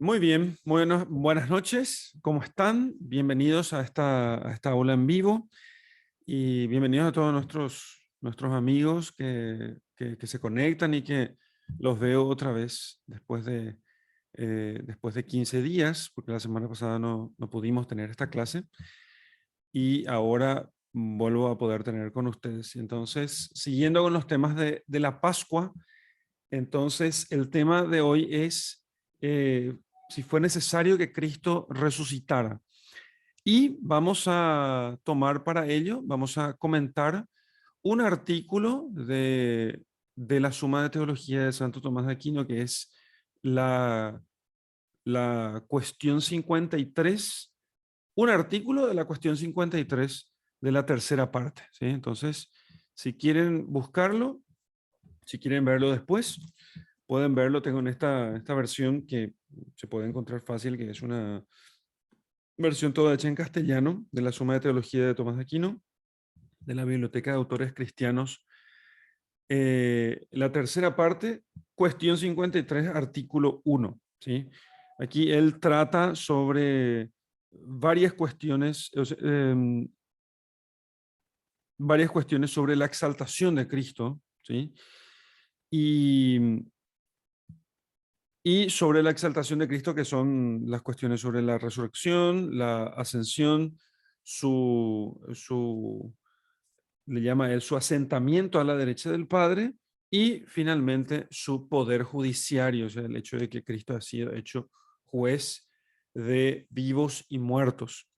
Muy bien, buenas noches, ¿cómo están? Bienvenidos a esta aula en vivo y bienvenidos a todos nuestros amigos que se conectan y que los veo otra vez después de 15 días, porque la semana pasada no pudimos tener esta clase y ahora vuelvo a poder tener con ustedes. Entonces, siguiendo con los temas de la Pascua, entonces el tema de hoy es eh, si fue necesario que Cristo resucitara. Y vamos a tomar para ello, vamos a comentar un artículo de la Suma de Teología de Santo Tomás de Aquino, que es la, la cuestión 53, un artículo de la cuestión 53 de la tercera parte, ¿sí? Entonces, si quieren buscarlo, si quieren verlo después, pueden verlo. Tengo en esta versión que se puede encontrar fácil, que es una versión toda hecha en castellano de la Suma de Teología de Tomás de Aquino, de la Biblioteca de Autores Cristianos. La tercera parte, cuestión 53, artículo 1. ¿Sí? Aquí él trata sobre varias cuestiones, varias cuestiones sobre la exaltación de Cristo, ¿sí? Y y sobre la exaltación de Cristo, que son las cuestiones sobre la resurrección, la ascensión, le llama él su asentamiento a la derecha del Padre, y finalmente su poder judiciario, o sea, el hecho de que Cristo ha sido hecho juez de vivos y muertos.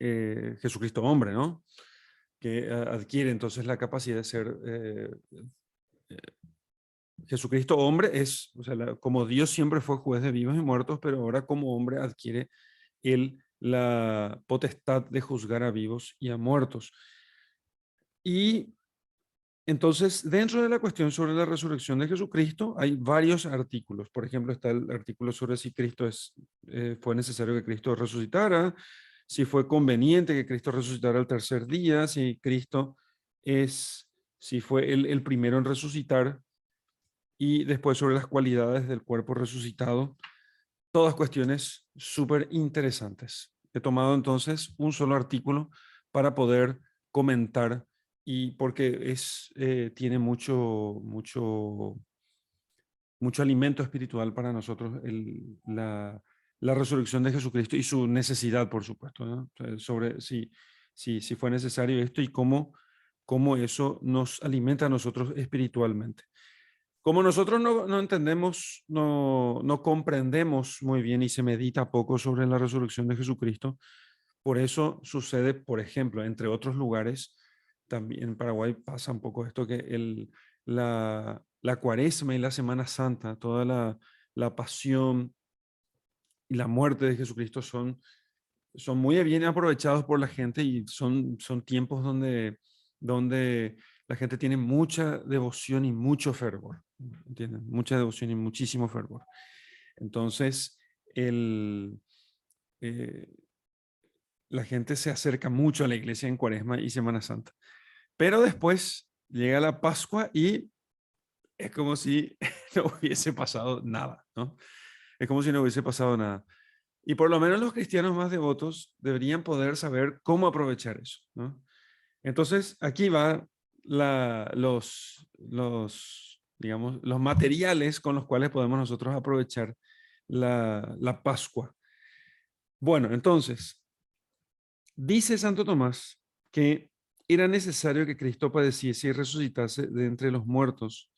Jesucristo hombre, ¿no? Que adquiere entonces la capacidad de ser Jesucristo hombre es, o sea, como Dios siempre fue juez de vivos y muertos, pero ahora como hombre adquiere él la potestad de juzgar a vivos y a muertos. Y entonces, dentro de la cuestión sobre la resurrección de Jesucristo, hay varios artículos. Por ejemplo, está el artículo sobre si fue necesario que Cristo resucitara, si fue conveniente que Cristo resucitara el tercer día, si fue el primero en resucitar, y después sobre las cualidades del cuerpo resucitado. Todas cuestiones súper interesantes. He tomado entonces un solo artículo para poder comentar, y porque tiene mucho alimento espiritual para nosotros la resurrección de Jesucristo y su necesidad, por supuesto, ¿no? O sea, sobre si fue necesario esto y cómo eso nos alimenta a nosotros espiritualmente. Como nosotros no entendemos, no comprendemos muy bien y se medita poco sobre la resurrección de Jesucristo, por eso sucede, por ejemplo, entre otros lugares, también en Paraguay pasa un poco esto, que la Cuaresma y la Semana Santa, toda la pasión y la muerte de Jesucristo son muy bien aprovechados por la gente, y son tiempos donde la gente tiene mucha devoción y mucho fervor, ¿entienden? Mucha devoción y muchísimo fervor. Entonces, eh, la gente se acerca mucho a la iglesia en Cuaresma y Semana Santa. Pero después llega la Pascua y es como si no hubiese pasado nada, ¿no? Es como si no hubiese pasado nada. Y por lo menos los cristianos más devotos deberían poder saber cómo aprovechar eso, ¿no? Entonces, aquí va digamos, los materiales con los cuales podemos nosotros aprovechar la Pascua. Bueno, entonces, dice Santo Tomás que era necesario que Cristo padeciese y resucitase de entre los muertos.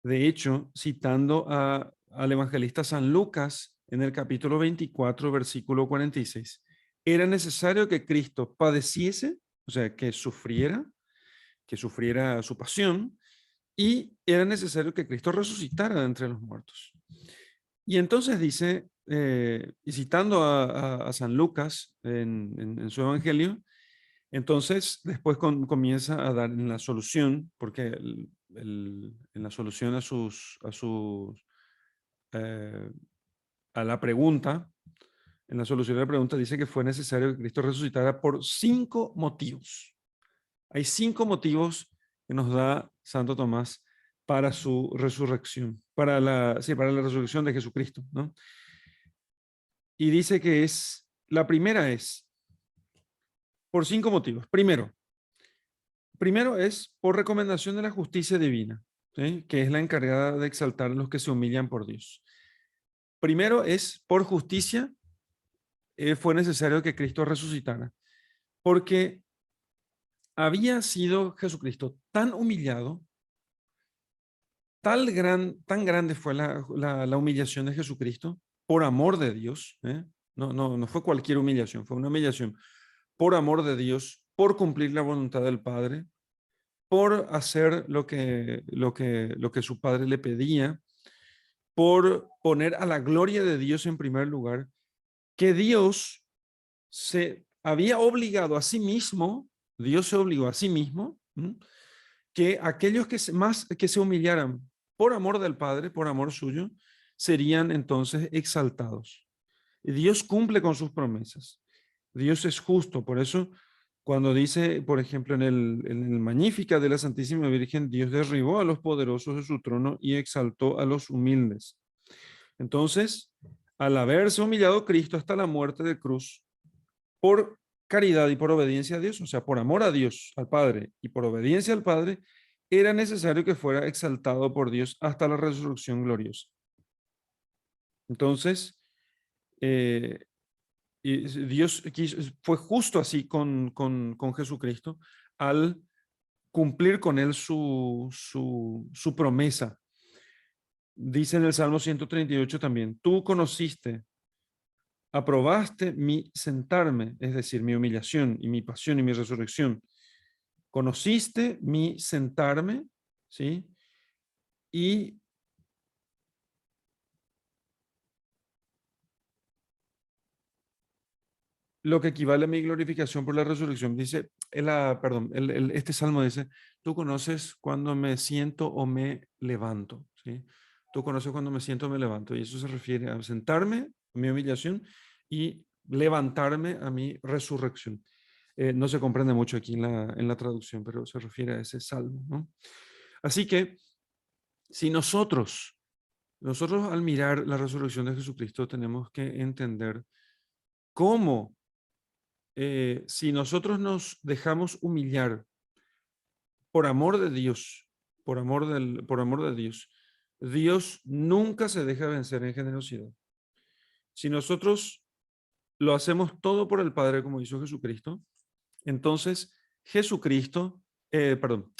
De hecho, citando al evangelista San Lucas en el capítulo 24, versículo 46, era necesario que Cristo padeciese, o sea, que sufriera su pasión, y era necesario que Cristo resucitara de entre los muertos. Y entonces dice, y citando a San Lucas en su evangelio, entonces después comienza a dar en la solución, porque en la solución eh, a la pregunta, en la solución de la pregunta dice que fue necesario que Cristo resucitara por 5 motivos. Hay 5 motivos que nos da Santo Tomás para su resurrección, para la resurrección de Jesucristo, ¿no? y dice que la primera es por 5 motivos. Primero es por recomendación de la justicia divina, ¿sí? Que es la encargada de exaltar a los que se humillan por Dios. Primero es por justicia, fue necesario que Cristo resucitara, porque había sido Jesucristo tan humillado, tan grande fue la humillación de Jesucristo por amor de Dios, ¿eh? No fue cualquier humillación, fue una humillación por amor de Dios, por cumplir la voluntad del Padre, por hacer lo que su Padre le pedía, por poner a la gloria de Dios en primer lugar, que Dios se había obligado a sí mismo, Dios se obligó a sí mismo, que aquellos que se humillaran por amor del Padre, por amor suyo, serían entonces exaltados. Y Dios cumple con sus promesas. Dios es justo, por eso cuando dice, por ejemplo, en el Magnífica de la Santísima Virgen, Dios derribó a los poderosos de su trono y exaltó a los humildes. Entonces, al haberse humillado Cristo hasta la muerte de cruz, por caridad y por obediencia a Dios, o sea, por amor a Dios, al Padre, y por obediencia al Padre, era necesario que fuera exaltado por Dios hasta la resurrección gloriosa. Entonces, eh, y Dios fue justo así con Jesucristo al cumplir con él su promesa. Dice en el Salmo 138 también, tú conociste, aprobaste mi sentarme, es decir, mi humillación y mi pasión y mi resurrección. Conociste mi sentarme, ¿sí? Y lo que equivale a mi glorificación por la resurrección. Dice, perdón, este salmo dice, tú conoces cuando me siento o me levanto, ¿sí? Tú conoces cuando me siento o me levanto. Y eso se refiere a sentarme, a mi humillación, y levantarme a mi resurrección. No se comprende mucho aquí en la traducción, pero se refiere a ese salmo, ¿no? Así que, si nosotros al mirar la resurrección de Jesucristo tenemos que entender cómo si nosotros nos dejamos humillar por amor de Dios, por amor de Dios, Dios nunca se deja vencer en generosidad. Si nosotros lo hacemos todo por el Padre, como hizo Jesucristo, entonces Jesucristo, perdón,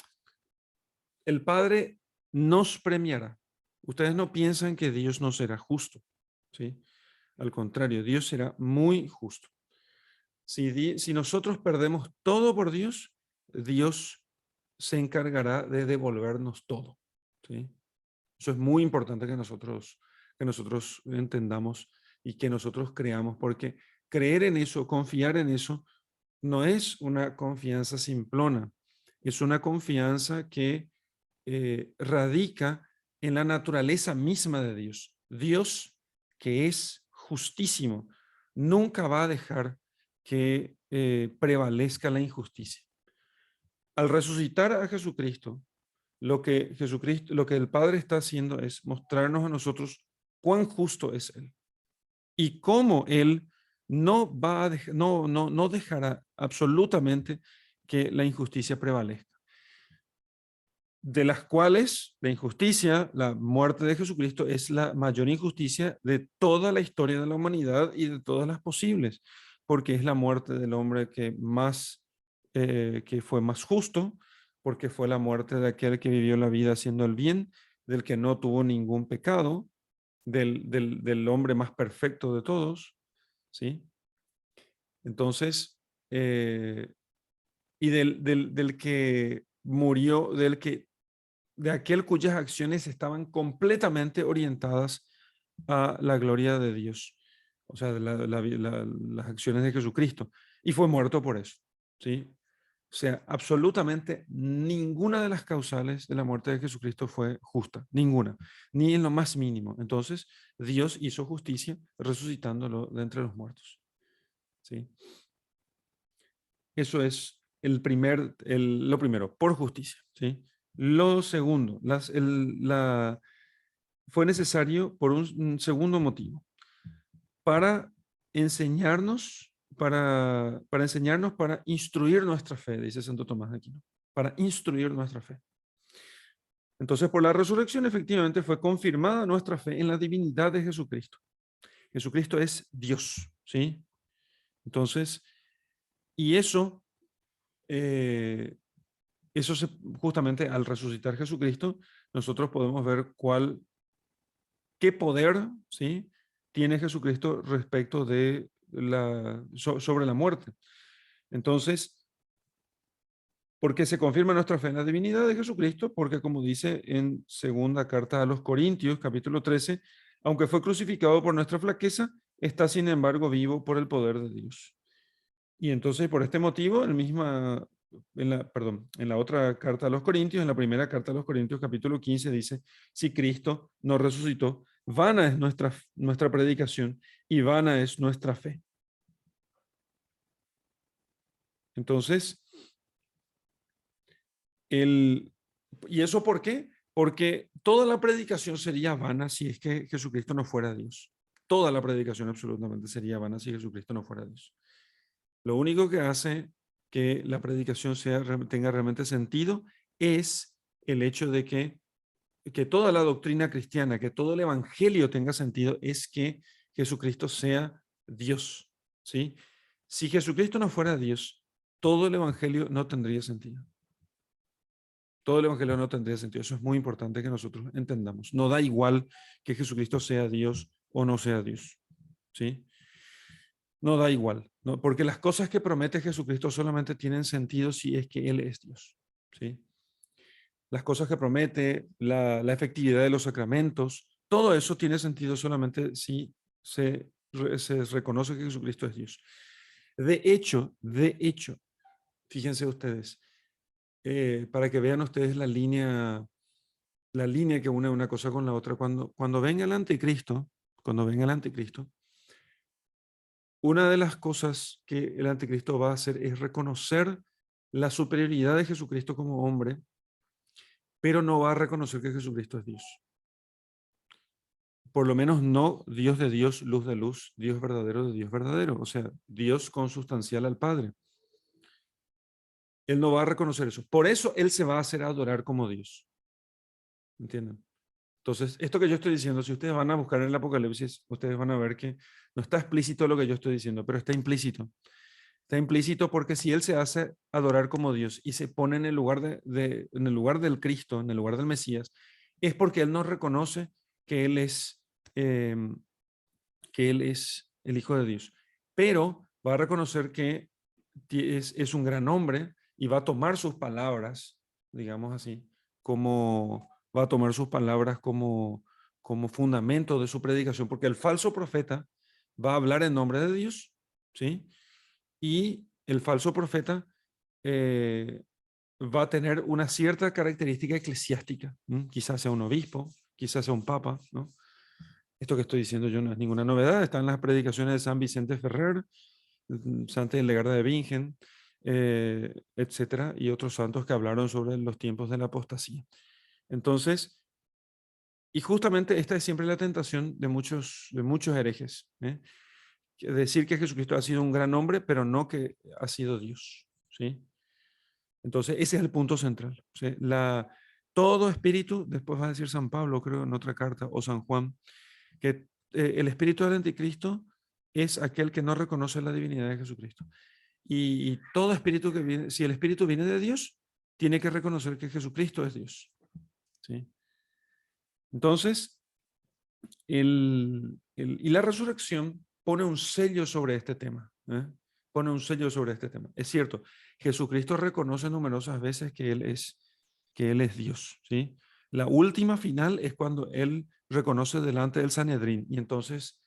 el Padre nos premiará. Ustedes no piensan que Dios no será justo, ¿sí? Al contrario, Dios será muy justo. Si nosotros perdemos todo por Dios, Dios se encargará de devolvernos todo, ¿sí? Eso es muy importante que nosotros entendamos y que nosotros creamos, porque creer en eso, confiar en eso, no es una confianza simplona, es una confianza que radica en la naturaleza misma de Dios. Dios, que es justísimo, nunca va a dejar que prevalezca la injusticia. Al resucitar a Jesucristo, lo que el Padre está haciendo es mostrarnos a nosotros cuán justo es Él y cómo Él no dejará absolutamente que la injusticia prevalezca, de las cuales la injusticia, la muerte de Jesucristo, es la mayor injusticia de toda la historia de la humanidad y de todas las posibles, porque es la muerte del hombre que fue más justo, porque fue la muerte de aquel que vivió la vida haciendo el bien, del que no tuvo ningún pecado, del hombre más perfecto de todos, ¿sí? Entonces, y del que murió, de aquel cuyas acciones estaban completamente orientadas a la gloria de Dios, o sea, las acciones de Jesucristo, y fue muerto por eso, ¿sí? O sea, absolutamente ninguna de las causales de la muerte de Jesucristo fue justa, ninguna, ni en lo más mínimo. Entonces, Dios hizo justicia resucitándolo de entre los muertos, ¿sí? Eso es lo primero, por justicia, ¿sí? Lo segundo, fue necesario por un segundo motivo, para enseñarnos para instruir nuestra fe, dice Santo Tomás de Aquino, para instruir nuestra fe. Entonces, por la resurrección, efectivamente, fue confirmada nuestra fe en la divinidad de Jesucristo. Jesucristo es Dios, ¿sí? Entonces, y eso, eh, justamente al resucitar Jesucristo, nosotros podemos ver qué poder, ¿sí?, tiene Jesucristo respecto de sobre la muerte. Entonces, ¿por qué se confirma nuestra fe en la divinidad de Jesucristo? Porque, como dice en segunda carta a los Corintios, capítulo 13, aunque fue crucificado por nuestra flaqueza, está sin embargo vivo por el poder de Dios. Y entonces, por este motivo, en la otra carta a los Corintios, en la primera carta a los Corintios, capítulo 15, dice, si Cristo no resucitó, vana es nuestra predicación y vana es nuestra fe. Entonces, ¿y eso por qué? Porque toda la predicación sería vana si es que Jesucristo no fuera Dios. Toda la predicación absolutamente sería vana si Jesucristo no fuera Dios. Lo único que hace que la predicación tenga realmente sentido es el hecho de que toda la doctrina cristiana, que todo el evangelio tenga sentido, es que Jesucristo sea Dios, ¿sí? Si Jesucristo no fuera Dios, todo el evangelio no tendría sentido. Todo el evangelio no tendría sentido. Eso es muy importante que nosotros entendamos. No da igual que Jesucristo sea Dios o no sea Dios, ¿sí? No da igual, ¿no? Porque las cosas que promete Jesucristo solamente tienen sentido si es que Él es Dios, ¿sí? Las cosas que promete, la efectividad de los sacramentos, todo eso tiene sentido solamente si se reconoce que Jesucristo es Dios. De hecho, fíjense ustedes, para que vean ustedes la línea que une una cosa con la otra, cuando venga el anticristo, una de las cosas que el anticristo va a hacer es reconocer la superioridad de Jesucristo como hombre, pero no va a reconocer que Jesucristo es Dios. Por lo menos no Dios de Dios, luz de luz, Dios verdadero de Dios verdadero, o sea, Dios consustancial al Padre. Él no va a reconocer eso. Por eso Él se va a hacer adorar como Dios. ¿Entienden? Entonces, esto que yo estoy diciendo, si ustedes van a buscar en el Apocalipsis, ustedes van a ver que no está explícito lo que yo estoy diciendo, pero está implícito. Está implícito porque si Él se hace adorar como Dios y se pone en el lugar en el lugar del Cristo, en el lugar del Mesías, es porque Él no reconoce que Él es, em, que Él es el Hijo de Dios. Pero va a reconocer que es un gran hombre y va a tomar sus palabras, digamos así, va a tomar sus palabras como fundamento de su predicación, porque el falso profeta va a hablar en nombre de Dios, ¿sí? Y el falso profeta eh, va a tener una cierta característica eclesiástica, ¿no? Quizás sea un obispo, quizás sea un papa, ¿no? Esto que estoy diciendo yo no es ninguna novedad, está en las predicaciones de San Vicente Ferrer, Santa Hildegarda de Bingen, etcétera, y otros santos que hablaron sobre los tiempos de la apostasía. Entonces, y justamente esta es siempre la tentación de muchos herejes, ¿eh? Decir que Jesucristo ha sido un gran hombre, pero no que ha sido Dios, ¿sí? Entonces, ese es el punto central, ¿sí? Todo espíritu, después va a decir San Pablo, creo, en otra carta, o San Juan, que el espíritu del anticristo es aquel que no reconoce la divinidad de Jesucristo. Y todo espíritu que viene, si el espíritu viene de Dios, tiene que reconocer que Jesucristo es Dios, ¿sí? Entonces, y la resurrección pone un sello sobre este tema, ¿eh? Pone un sello sobre este tema. Es cierto, Jesucristo reconoce numerosas veces que Él es Dios, ¿sí? La última final es cuando Él reconoce delante del Sanedrín y entonces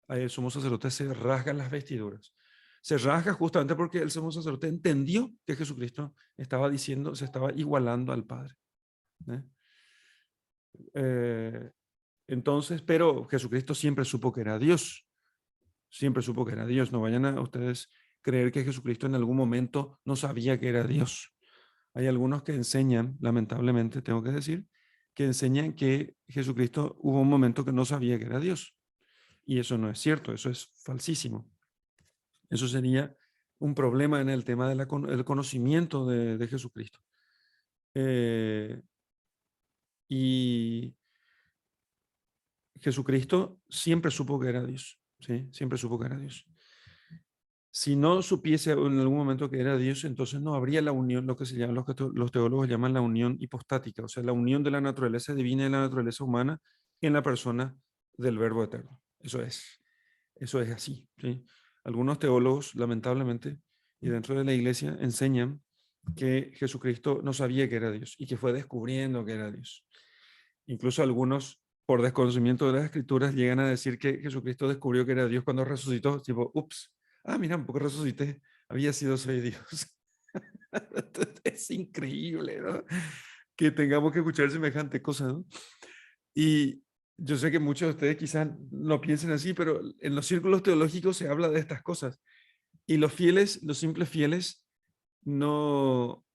el sumo sacerdote se rasga las vestiduras. Se rasga justamente porque el sumo sacerdote entendió que Jesucristo estaba diciendo, se estaba igualando al Padre, ¿eh? Eh, entonces, pero Jesucristo siempre supo que era Dios. Siempre supo que era Dios. No vayan a ustedes creer que Jesucristo en algún momento no sabía que era Dios. Hay algunos que enseñan, lamentablemente tengo que decir, que enseñan que Jesucristo hubo un momento que no sabía que era Dios. Y eso no es cierto, eso es falsísimo. Eso sería un problema en el tema del conocimiento de Jesucristo. Y Jesucristo siempre supo que era Dios, ¿sí? Siempre supo que era Dios. Si no supiese en algún momento que era Dios, entonces no habría la unión, lo que se llama, los teólogos llaman la unión hipostática, o sea, la unión de la naturaleza divina y la naturaleza humana en la persona del Verbo eterno. Eso es así, ¿sí? Algunos teólogos, lamentablemente, y dentro de la iglesia, enseñan que Jesucristo no sabía que era Dios y que fue descubriendo que era Dios. Incluso algunos, por desconocimiento de las escrituras, llegan a decir que Jesucristo descubrió que era Dios cuando resucitó, tipo, ups, mira, un poco resucité, había sido soy Dios. Es increíble, ¿no? Que tengamos que escuchar semejante cosa, ¿no? Y yo sé que muchos de ustedes quizás no piensen así, pero en los círculos teológicos se habla de estas cosas. Y los fieles, los simples fieles, no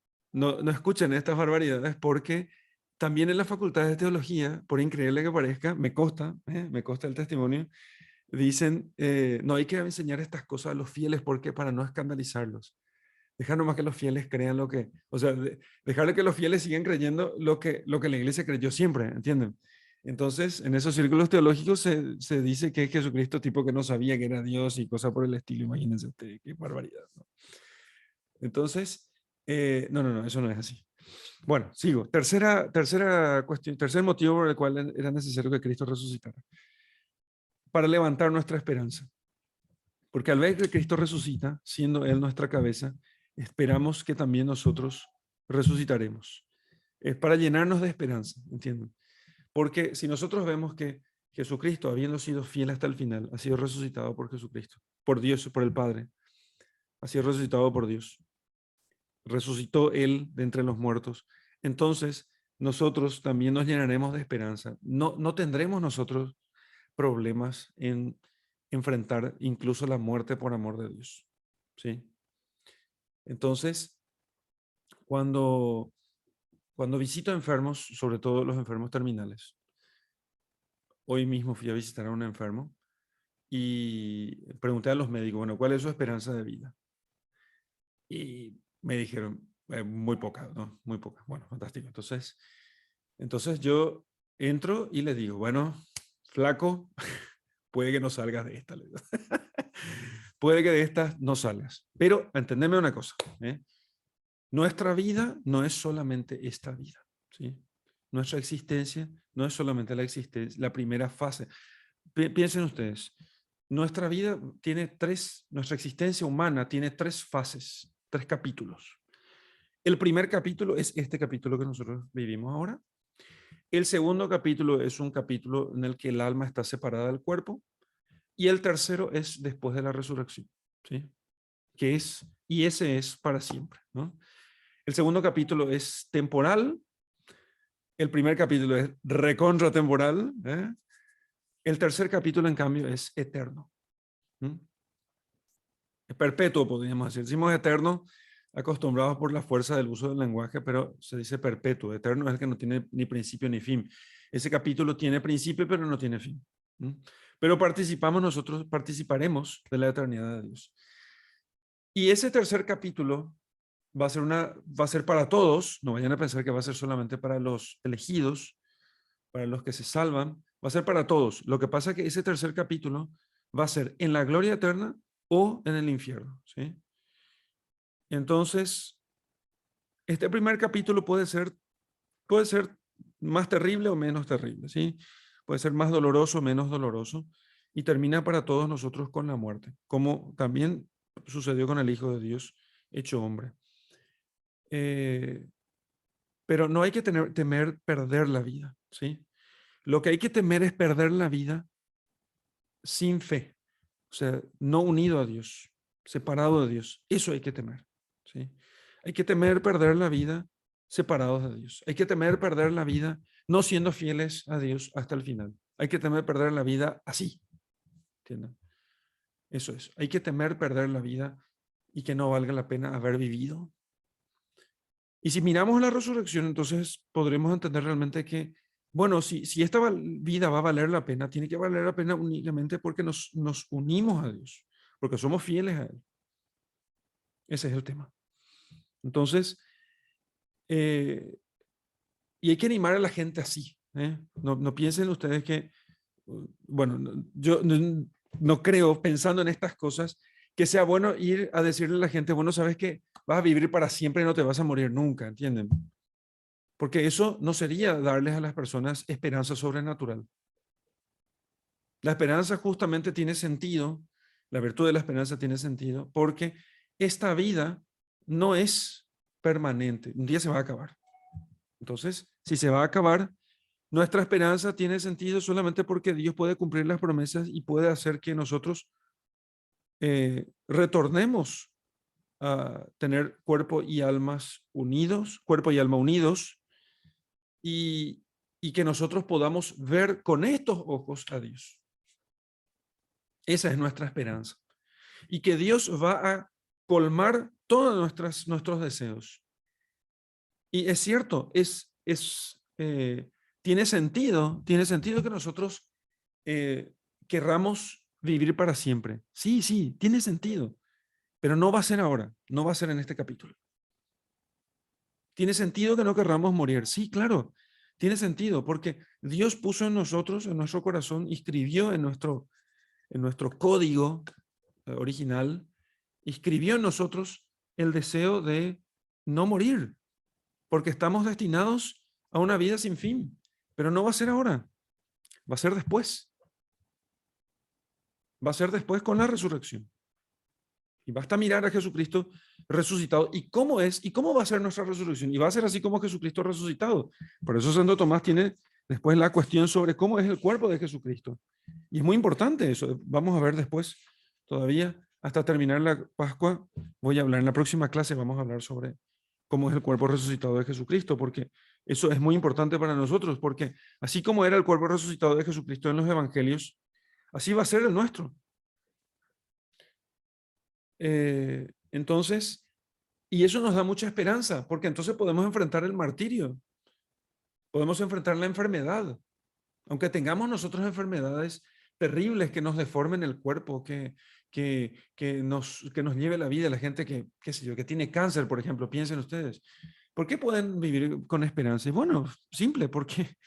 escuchan estas barbaridades porque también en las facultades de teología, por increíble que parezca, me consta el testimonio, dicen, no hay que enseñar estas cosas a los fieles porque para no escandalizarlos. Dejar nomás que los fieles crean lo que, o sea, dejarle que los fieles sigan creyendo lo que la iglesia creyó siempre, ¿entienden? Entonces, en esos círculos teológicos se dice que es Jesucristo tipo que no sabía que era Dios y cosas por el estilo, imagínense ustedes, qué barbaridad, ¿no? Entonces, no, eso no es así. Bueno, sigo. Tercera cuestión, tercer motivo por el cual era necesario que Cristo resucitara. Para levantar nuestra esperanza. Porque al ver que Cristo resucita, siendo Él nuestra cabeza, esperamos que también nosotros resucitaremos. Es para llenarnos de esperanza, ¿entienden? Porque si nosotros vemos que Jesucristo, habiendo sido fiel hasta el final, ha sido resucitado por Jesucristo, por Dios, por el Padre, ha sido resucitado por Dios, resucitó Él de entre los muertos, entonces nosotros también nos llenaremos de esperanza. No tendremos nosotros problemas en enfrentar incluso la muerte por amor de Dios. ¿Sí? Entonces, cuando visito enfermos, sobre todo los enfermos terminales, hoy mismo fui a visitar a un enfermo y pregunté a los médicos, bueno, ¿cuál es su esperanza de vida? Y me dijeron, muy poca, ¿no? Muy poca. Bueno, fantástico. Entonces yo entro y le digo, bueno, flaco, puede que no salgas de esta. Puede que de esta no salgas. Pero entendeme una cosa, ¿eh? Nuestra vida no es solamente esta vida, ¿sí? Nuestra existencia no es solamente la existencia, la primera fase. Piensen ustedes, nuestra vida nuestra existencia humana tiene tres fases, tres capítulos. El primer capítulo es este capítulo que nosotros vivimos ahora. El segundo capítulo es un capítulo en el que el alma está separada del cuerpo. Y el tercero es después de la resurrección, ¿sí? Y ese es para siempre, ¿no? El segundo capítulo es temporal. El primer capítulo es recontratemporal, ¿eh? El tercer capítulo, en cambio, es eterno. Es perpetuo, podríamos decir. Decimos eterno, acostumbrados por la fuerza del uso del lenguaje, pero se dice perpetuo. Eterno es el que no tiene ni principio ni fin. Ese capítulo tiene principio, pero no tiene fin. Pero nosotros participaremos de la eternidad de Dios. Y ese tercer capítulo va a ser para todos, no vayan a pensar que va a ser solamente para los elegidos, para los que se salvan, va a ser para todos. Lo que pasa es que ese tercer capítulo va a ser en la gloria eterna o en el infierno, ¿sí? Entonces, este primer capítulo puede ser más terrible o menos terrible, ¿sí? Puede ser más doloroso o menos doloroso y termina para todos nosotros con la muerte, como también sucedió con el Hijo de Dios hecho hombre. Pero no hay que temer perder la vida, ¿sí? Lo que hay que temer es perder la vida sin fe, o sea, no unido a Dios, separado de Dios. Eso hay que temer, ¿sí? Hay que temer perder la vida separados de Dios. Hay que temer perder la vida no siendo fieles a Dios hasta el final. Hay que temer perder la vida así, ¿entienden? Eso es. Hay que temer perder la vida y que no valga la pena haber vivido. Y si miramos la resurrección, entonces podremos entender realmente que Bueno, si esta vida va a valer la pena, tiene que valer la pena únicamente porque nos unimos a Dios, porque somos fieles a Él. Ese es el tema. Entonces, eh, y hay que animar a la gente así. No piensen ustedes que, bueno, yo no creo, pensando en estas cosas, que sea bueno ir a decirle a la gente, bueno, sabes que vas a vivir para siempre y no te vas a morir nunca, ¿entienden? Porque eso no sería darles a las personas esperanza sobrenatural. La esperanza justamente tiene sentido, la virtud de la esperanza tiene sentido, porque esta vida no es permanente, un día se va a acabar. Entonces, si se va a acabar, nuestra esperanza tiene sentido solamente porque Dios puede cumplir las promesas y puede hacer que nosotros retornemos a tener cuerpo y almas unidos, cuerpo y alma unidos, y, y que nosotros podamos ver con estos ojos a Dios. Esa es nuestra esperanza. Y que Dios va a colmar todos nuestros deseos. Y es cierto, tiene sentido que nosotros querramos vivir para siempre. Sí, sí, tiene sentido, pero no va a ser ahora, no va a ser en este capítulo. Tiene sentido que no querramos morir. Sí, claro, tiene sentido, porque Dios puso en nosotros, en nuestro corazón, escribió en nuestro código original, escribió en nosotros el deseo de no morir, porque estamos destinados a una vida sin fin, pero no va a ser ahora, va a ser después, va a ser después con la resurrección. Y basta mirar a Jesucristo resucitado. ¿Y cómo es? ¿Y cómo va a ser nuestra resurrección? Y va a ser así como Jesucristo resucitado. Por eso Santo Tomás tiene después la cuestión sobre cómo es el cuerpo de Jesucristo. Y es muy importante eso. Vamos a ver después, todavía, hasta terminar la Pascua, voy a hablar en la próxima clase, vamos a hablar sobre cómo es el cuerpo resucitado de Jesucristo, porque eso es muy importante para nosotros, porque así como era el cuerpo resucitado de Jesucristo en los evangelios, así va a ser el nuestro. Entonces, y eso nos da mucha esperanza, porque entonces podemos enfrentar el martirio, podemos enfrentar la enfermedad, aunque tengamos nosotros enfermedades terribles que nos deformen el cuerpo, que nos lleve la vida, la gente que, qué sé yo, que tiene cáncer, por ejemplo, piensen ustedes, ¿por qué pueden vivir con esperanza? Y bueno, simple, ¿por qué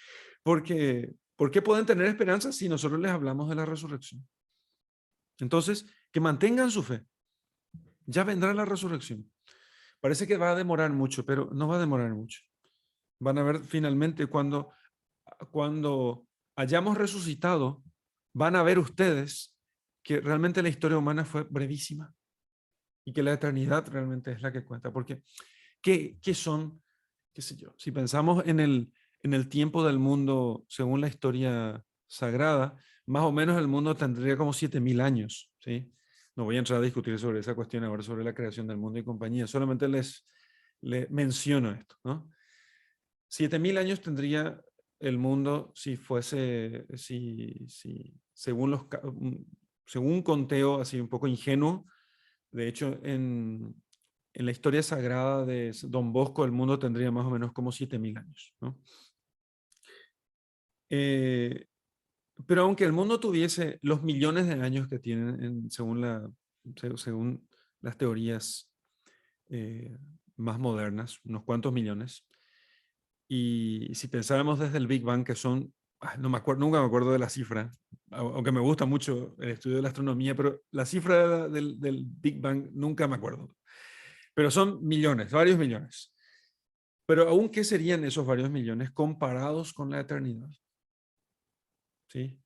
pueden tener esperanza si nosotros les hablamos de la resurrección? Entonces, que mantengan su fe, ya vendrá la resurrección. Parece que va a demorar mucho, pero no va a demorar mucho. Van a ver finalmente cuando hayamos resucitado, van a ver ustedes que realmente la historia humana fue brevísima y que la eternidad realmente es la que cuenta. Porque, ¿qué son? ¿Qué sé yo? Si pensamos en el tiempo del mundo, según la historia sagrada, más o menos el mundo tendría como 7.000 años, ¿sí? No voy a entrar a discutir sobre esa cuestión ahora, sobre la creación del mundo y compañía. Solamente les menciono esto, ¿no? 7.000 años tendría el mundo si fuese, según un conteo así un poco ingenuo. De hecho, en la historia sagrada de Don Bosco, el mundo tendría más o menos como 7.000 años, ¿no? Eh, pero aunque el mundo tuviese los millones de años que tienen, según las teorías más modernas, unos cuantos millones, y si pensáramos desde el Big Bang, que son, no me acuerdo, nunca me acuerdo de la cifra, aunque me gusta mucho el estudio de la astronomía, pero la cifra del Big Bang nunca me acuerdo. Pero son millones, varios millones. Pero aún, ¿qué serían esos varios millones comparados con la eternidad? ¿Sí?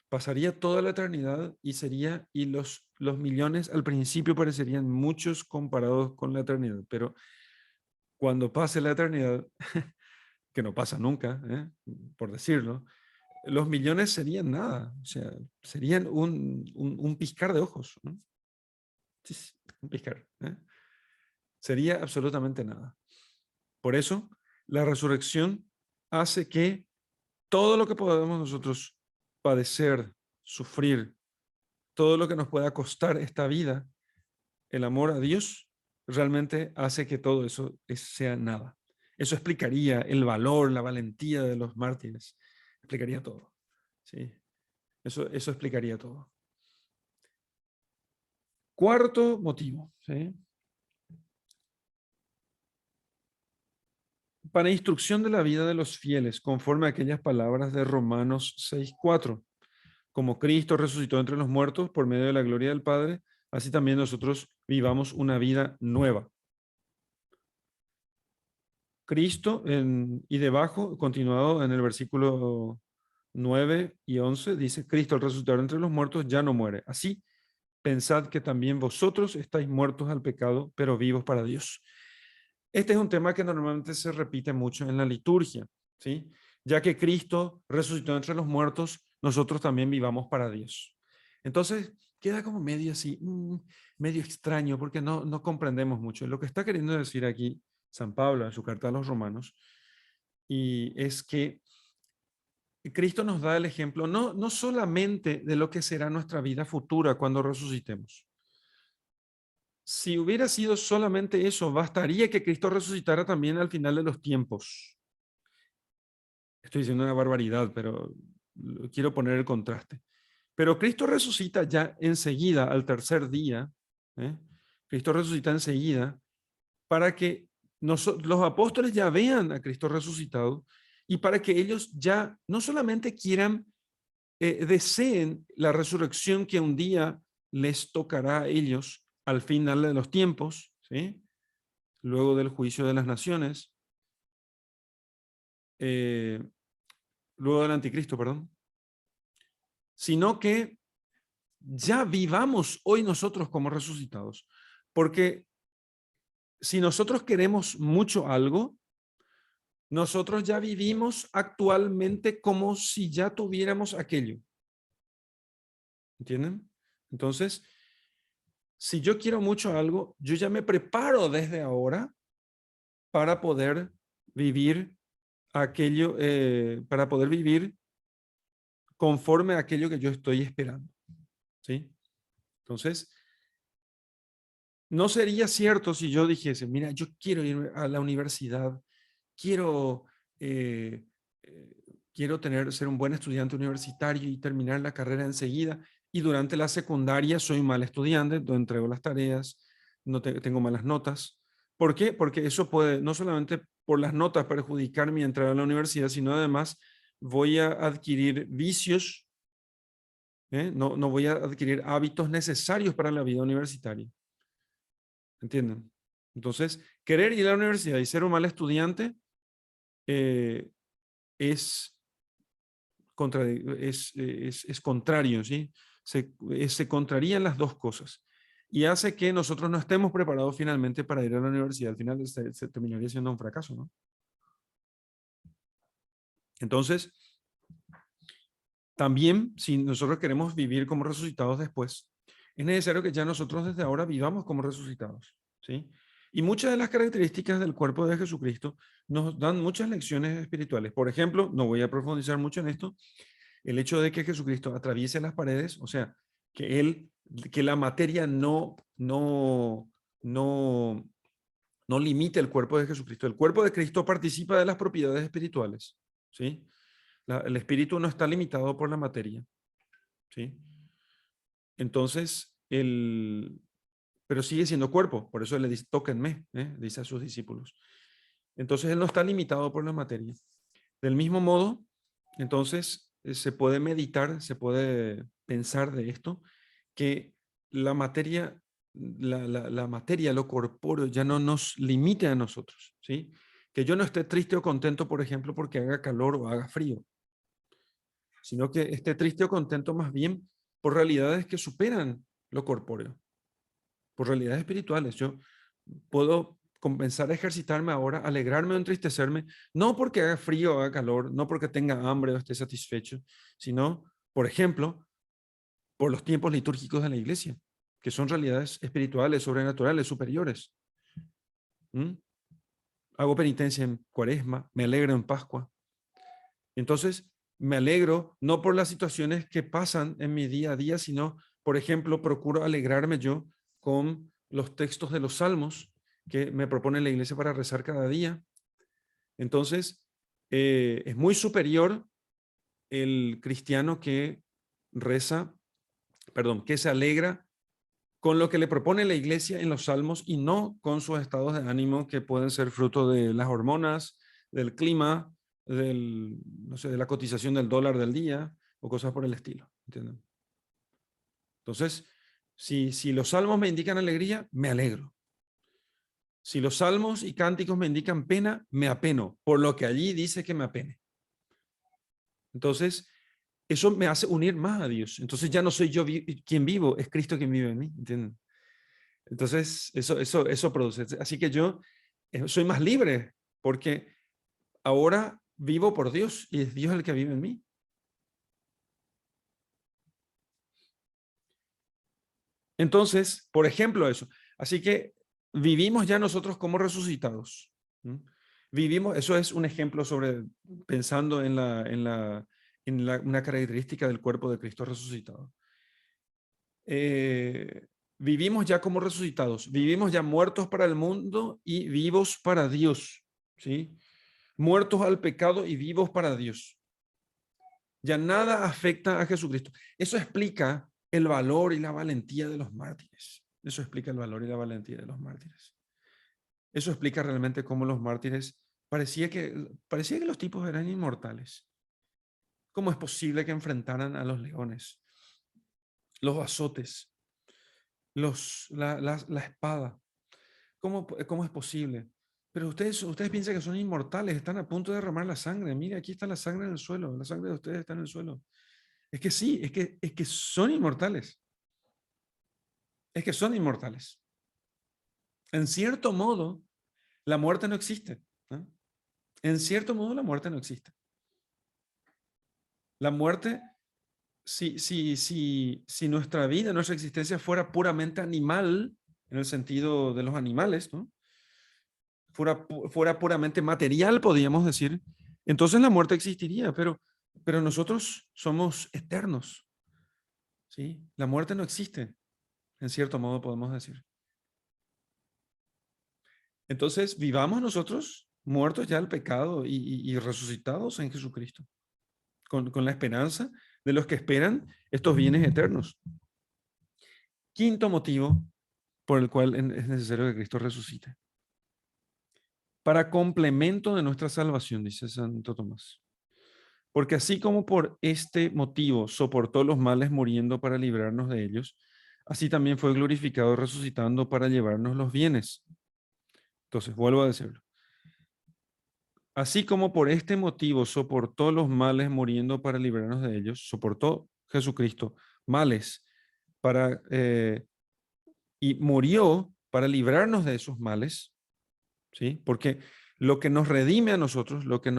Pasaría toda la eternidad y los millones al principio parecerían muchos comparados con la eternidad, pero cuando pase la eternidad, que no pasa nunca, por decirlo, los millones serían nada, o sea, serían un piscar de ojos, ¿no? Sí, sí, un piscar, ¿eh? Sería absolutamente nada. Por eso, la resurrección hace que todo lo que podamos nosotros padecer, sufrir, todo lo que nos pueda costar esta vida, el amor a Dios realmente hace que todo eso sea nada. Eso explicaría el valor, la valentía de los mártires. Explicaría todo. ¿Sí? Eso explicaría todo. Cuarto motivo. ¿Sí? Para instrucción de la vida de los fieles, conforme a aquellas palabras de Romanos 6:4. Como Cristo resucitó entre los muertos por medio de la gloria del Padre, así también nosotros vivamos una vida nueva. Cristo, y debajo, continuado en el versículo 9 y 11, dice, Cristo al resucitar entre los muertos ya no muere. Así, pensad que también vosotros estáis muertos al pecado, pero vivos para Dios. Este es un tema que normalmente se repite mucho en la liturgia, ¿sí? Ya que Cristo resucitó entre los muertos, nosotros también vivamos para Dios. Entonces, queda como medio así, medio extraño, porque no comprendemos mucho. Lo que está queriendo decir aquí San Pablo en su carta a los Romanos, y es que Cristo nos da el ejemplo no solamente de lo que será nuestra vida futura cuando resucitemos. Si hubiera sido solamente eso, bastaría que Cristo resucitara también al final de los tiempos. Estoy diciendo una barbaridad, pero quiero poner el contraste. Pero Cristo resucita ya enseguida, al tercer día. ¿eh? Cristo resucita enseguida para que los apóstoles ya vean a Cristo resucitado y para que ellos ya no solamente quieran, deseen la resurrección que un día les tocará a ellos al final de los tiempos, ¿sí? Luego del juicio de las naciones, eh, luego del anticristo, perdón, sino que ya vivamos hoy nosotros como resucitados. Porque si nosotros queremos mucho algo, nosotros ya vivimos actualmente como si ya tuviéramos aquello. ¿Entienden? Entonces, si yo quiero mucho algo, yo ya me preparo desde ahora para poder vivir aquello, para poder vivir conforme a aquello que yo estoy esperando. ¿Sí? Entonces, no sería cierto si yo dijese, mira, yo quiero ir a la universidad, quiero, eh, eh, quiero ser un buen estudiante universitario y terminar la carrera enseguida, y durante la secundaria soy un mal estudiante, no entrego las tareas, no tengo malas notas. ¿Por qué? Porque eso puede no solamente por las notas perjudicar mi entrada a la universidad, sino además voy a adquirir vicios, no voy a adquirir hábitos necesarios para la vida universitaria. ¿Entienden? Entonces, querer ir a la universidad y ser un mal estudiante eh, es, es contrario, ¿sí? Se contrarían las dos cosas y hace que nosotros no estemos preparados finalmente para ir a la universidad. Al final se terminaría siendo un fracaso, ¿no? Entonces, también, si nosotros queremos vivir como resucitados después, es necesario que ya nosotros desde ahora vivamos como resucitados, ¿sí? Y muchas de las características del cuerpo de Jesucristo nos dan muchas lecciones espirituales. Por ejemplo, no voy a profundizar mucho en esto, el hecho de que Jesucristo atraviese las paredes, o sea, que la materia no, no limite el cuerpo de Jesucristo. El cuerpo de Cristo participa de las propiedades espirituales, ¿sí? El espíritu no está limitado por la materia, ¿sí? Entonces, pero sigue siendo cuerpo, por eso él le dice, tóquenme, dice a sus discípulos. Entonces, él no está limitado por la materia. Del mismo modo, entonces, se puede meditar, se puede pensar de esto, que la materia, la materia, lo corpóreo, ya no nos limite a nosotros, ¿sí? Que yo no esté triste o contento, por ejemplo, porque haga calor o haga frío, sino que esté triste o contento más bien por realidades que superan lo corpóreo, por realidades espirituales. Yo puedo compensar, ejercitarme ahora, alegrarme o entristecerme, no porque haga frío o haga calor, no porque tenga hambre o esté satisfecho, sino, por ejemplo, por los tiempos litúrgicos de la iglesia, que son realidades espirituales, sobrenaturales, superiores. ¿Mm? Hago penitencia en Cuaresma, me alegro en Pascua. Entonces, me alegro no por las situaciones que pasan en mi día a día, sino, por ejemplo, procuro alegrarme yo con los textos de los salmos que me propone la iglesia para rezar cada día. Entonces, es muy superior el cristiano que reza, perdón, que se alegra con lo que le propone la iglesia en los salmos y no con sus estados de ánimo que pueden ser fruto de las hormonas, del clima, no sé, de la cotización del dólar del día o cosas por el estilo. ¿Entienden? Entonces, si los salmos me indican alegría, me alegro. Si los salmos y cánticos me indican pena, me apeno, por lo que allí dice que me apene. Entonces, eso me hace unir más a Dios. Entonces ya no soy yo quien vivo, es Cristo quien vive en mí, ¿entienden? Entonces, eso produce. Así que yo soy más libre porque ahora vivo por Dios y es Dios el que vive en mí. Entonces, por ejemplo, eso. Así que vivimos ya nosotros como resucitados. Vivimos, eso es un ejemplo sobre pensando una característica del cuerpo de Cristo resucitado. Vivimos ya como resucitados, vivimos ya muertos para el mundo y vivos para Dios, ¿sí? Muertos al pecado y vivos para Dios. Ya nada afecta a Jesucristo. Eso explica el valor y la valentía de los mártires. Eso explica el valor y la valentía de los mártires. Eso explica realmente cómo los mártires parecía que los tipos eran inmortales. ¿Cómo es posible que enfrentaran a los leones, los azotes, la espada? ¿Cómo es posible? Pero ustedes piensan que son inmortales, están a punto de derramar la sangre. Mire, aquí está la sangre en el suelo, la sangre de ustedes está en el suelo. Es que sí, es que son inmortales. Es que son inmortales. En cierto modo, la muerte no existe, ¿no? En cierto modo, la muerte no existe. La muerte, si nuestra vida, nuestra existencia fuera puramente animal, en el sentido de los animales, ¿no? Fuera puramente material, podríamos decir, entonces la muerte existiría, pero nosotros somos eternos, ¿sí? La muerte no existe, en cierto modo podemos decir. Entonces, vivamos nosotros muertos ya al pecado y resucitados en Jesucristo, con la esperanza de los que esperan estos bienes eternos. Quinto motivo por el cual es necesario que Cristo resucite. Para complemento de nuestra salvación, dice Santo Tomás. Porque así como por este motivo soportó los males muriendo para librarnos de ellos, así también fue glorificado resucitando para llevarnos los bienes. Entonces, vuelvo a decirlo. Así como por este motivo soportó los males muriendo para librarnos de ellos, soportó Jesucristo males y murió para librarnos de esos males, ¿sí? Porque lo que nos redime a nosotros, lo que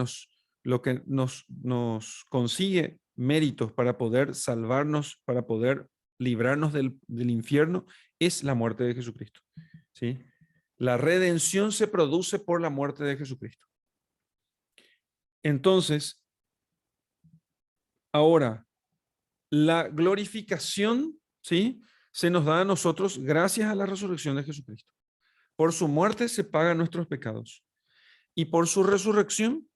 nos consigue méritos para poder salvarnos, para poder librarnos del infierno, es la muerte de Jesucristo, ¿sí? La redención se produce por la muerte de Jesucristo. Entonces, ahora, la glorificación, ¿sí? Se nos da a nosotros gracias a la resurrección de Jesucristo. Por su muerte se pagan nuestros pecados. Y por su resurrección,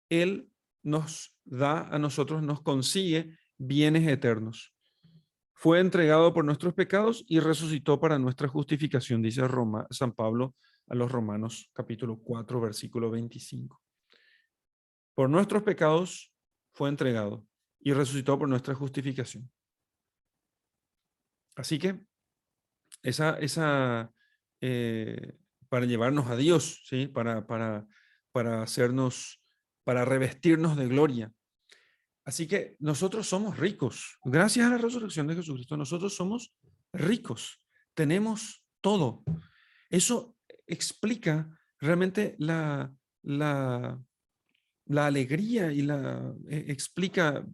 Él nos da a nosotros, nos consigue bienes eternos. Fue entregado por nuestros pecados y resucitó para nuestra justificación, dice San Pablo a los Romanos capítulo 4, versículo 25. Por nuestros pecados fue entregado y resucitó por nuestra justificación. Así que eh, para llevarnos a Dios, ¿sí? Para hacernos, para revestirnos de gloria. Así que nosotros somos ricos. Gracias a la resurrección de Jesucristo, nosotros somos ricos. Tenemos todo. Eso explica realmente la alegría y explica,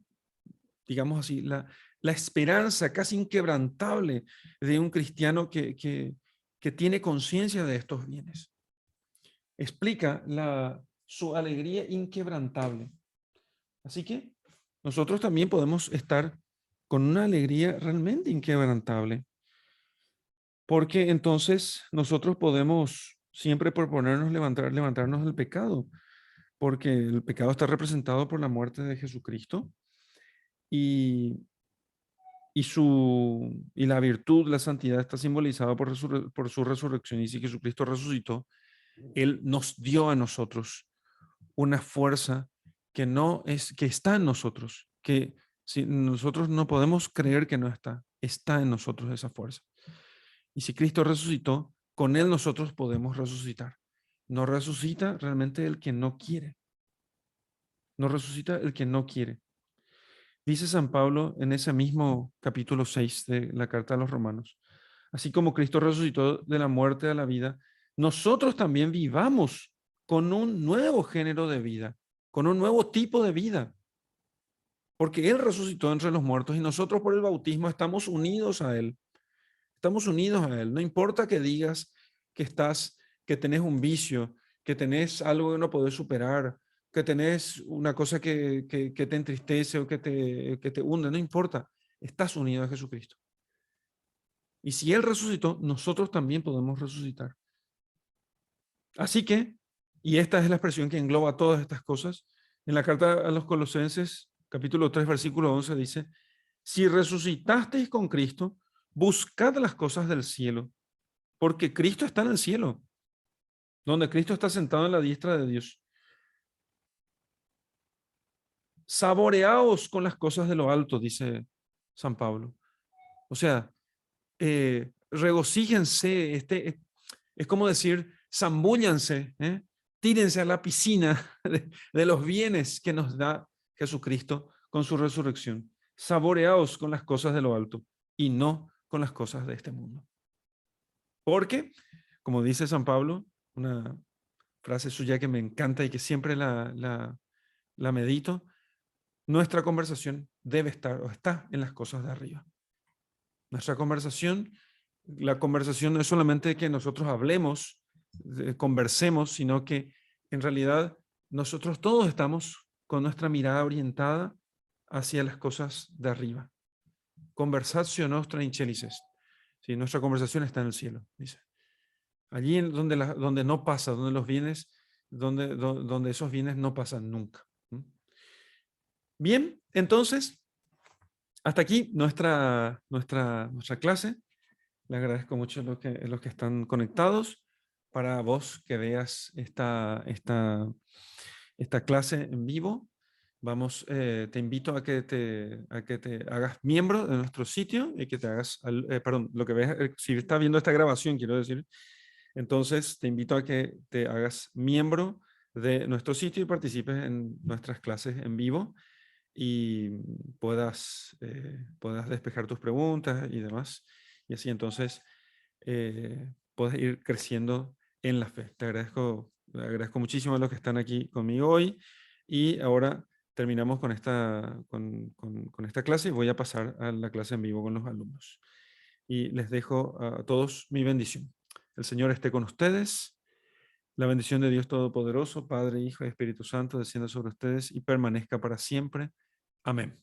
digamos así, la esperanza casi inquebrantable de un cristiano que tiene conciencia de estos bienes. Explica su alegría inquebrantable. Así que nosotros también podemos estar con una alegría realmente inquebrantable, porque entonces nosotros podemos siempre proponernos levantarnos del pecado, porque el pecado está representado por la muerte de Jesucristo y, y la virtud, la santidad está simbolizada por su resurrección. Y si Jesucristo resucitó, Él nos dio a nosotros una fuerza que no es, que está en nosotros, que si nosotros no podemos creer que no está, está en nosotros esa fuerza. Y si Cristo resucitó, con Él nosotros podemos resucitar. No resucita realmente el que no quiere. No resucita el que no quiere. Dice San Pablo en ese mismo capítulo 6 de la carta a los Romanos, así como Cristo resucitó de la muerte a la vida, nosotros también vivamos con un nuevo género de vida, con un nuevo tipo de vida, porque Él resucitó entre los muertos y nosotros por el bautismo estamos unidos a Él. Estamos unidos a Él. No importa que digas que que tenés un vicio, que tenés algo que no podés superar, que tenés una cosa que te entristece o que te hunde, no importa. Estás unido a Jesucristo. Y si Él resucitó, nosotros también podemos resucitar. Así que, y esta es la expresión que engloba todas estas cosas, en la carta a los Colosenses, capítulo 3, versículo 11, dice, si resucitasteis con Cristo, buscad las cosas del cielo, porque Cristo está en el cielo, donde Cristo está sentado en la diestra de Dios. Saboreaos con las cosas de lo alto, dice San Pablo. O sea, regocíjense, es como decir, zambúllanse, tírense a la piscina de los bienes que nos da Jesucristo con su resurrección. Saboreaos con las cosas de lo alto y no con las cosas de este mundo. Porque, como dice San Pablo, una frase suya que me encanta y que siempre la medito, nuestra conversación debe estar o está en las cosas de arriba. Nuestra conversación, la conversación no es solamente que nosotros hablemos, conversemos, sino que en realidad nosotros todos estamos con nuestra mirada orientada hacia las cosas de arriba. Conversatio nostra in celis est. Sí, nuestra conversación está en el cielo, dice. Allí donde no pasa, donde los bienes, donde esos bienes no pasan nunca. Bien, entonces, hasta aquí nuestra clase. Les agradezco mucho los que están conectados. Para vos que veas esta clase en vivo, te invito a que te hagas miembro de nuestro sitio y que te hagas, perdón, lo que ves, si estás viendo esta grabación, quiero decir, entonces te invito a que te hagas miembro de nuestro sitio y participes en nuestras clases en vivo y puedas despejar tus preguntas y demás. Y así entonces puedes ir creciendo en la fe. Te agradezco muchísimo a los que están aquí conmigo hoy. Y ahora terminamos con esta clase y voy a pasar a la clase en vivo con los alumnos. Y les dejo a todos mi bendición. El Señor esté con ustedes. La bendición de Dios Todopoderoso, Padre, Hijo y Espíritu Santo, descienda sobre ustedes y permanezca para siempre. Amén.